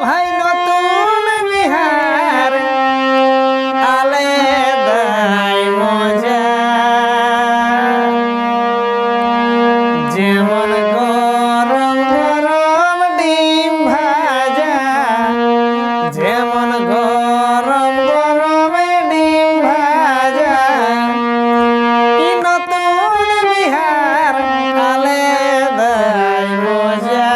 ভাই নতুন বিহার আলাদাই মজা যেমন গরম গরম ডিম ভাজা যেমন গরম গরম ডিম ভাজা নতুন বিহার আলাদাই মজা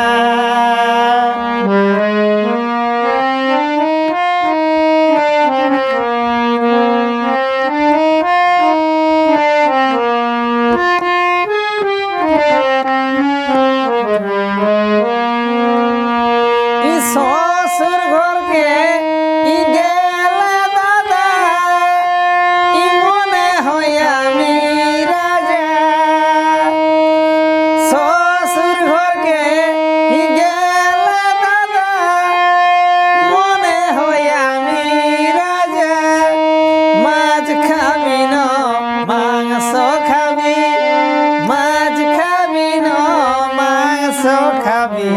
শ্বশুর ঘরকে গেলে দাদা মনে হয় আমি রাজা শ্বশুর ঘরকে গেলে দাদা মনে হয় আমি রাজা মাছ খাবি না মাংস খাবি মাছ খাবি না মাংস খাবি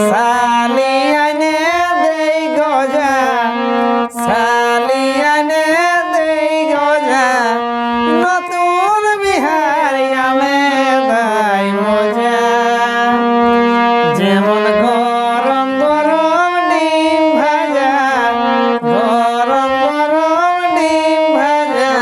শালি আনে দেই গজা শালি আনে দেই গজা নতুন বিহার আলাদাই মজা যেমন গরম গরম ডিম ভাজা গরম গরম ডিম ভাজা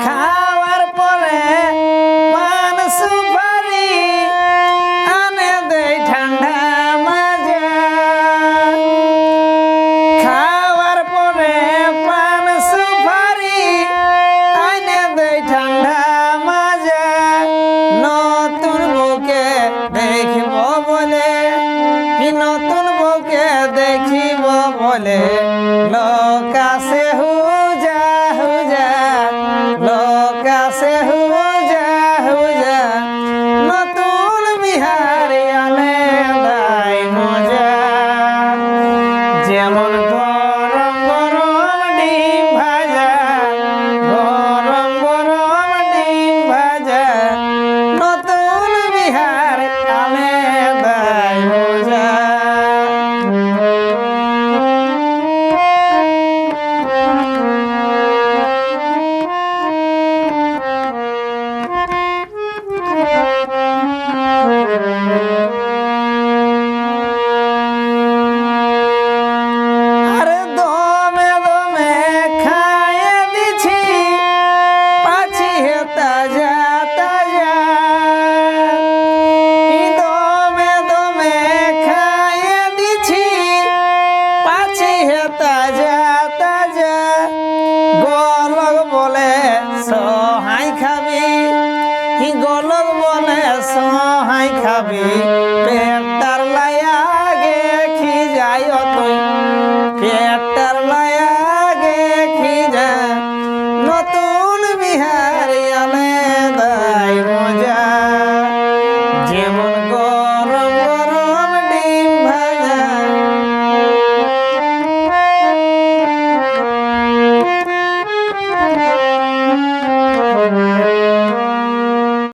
খাওয়ার পরে পান সুপারি আনে দেয় ঠান্ডা মাজা খাওয়ার পরে পান সুপারি আনে দেয় ঠান্ডা মাজা নতুন বউকে দেখিব বলে নতুন বউকে দেখিব বলে লোক আসে হুজা হুজা লোক আসে হুজা হুজা নতুন বিহার আলাদাই মজা যেমন গরম গরম ডিম ভাজা গরম গরম ডিম ভাজা নতুন বিহার আলাদাই মজা আরে দমে দমে খায়ে দিছি পাছি হে তাজা তাজা দমে দমে খায়ে দিছি পাছি হে তাজা তাজা গলক বলে সহাই খাবি গলক বলে সহাই খাবি পেটটা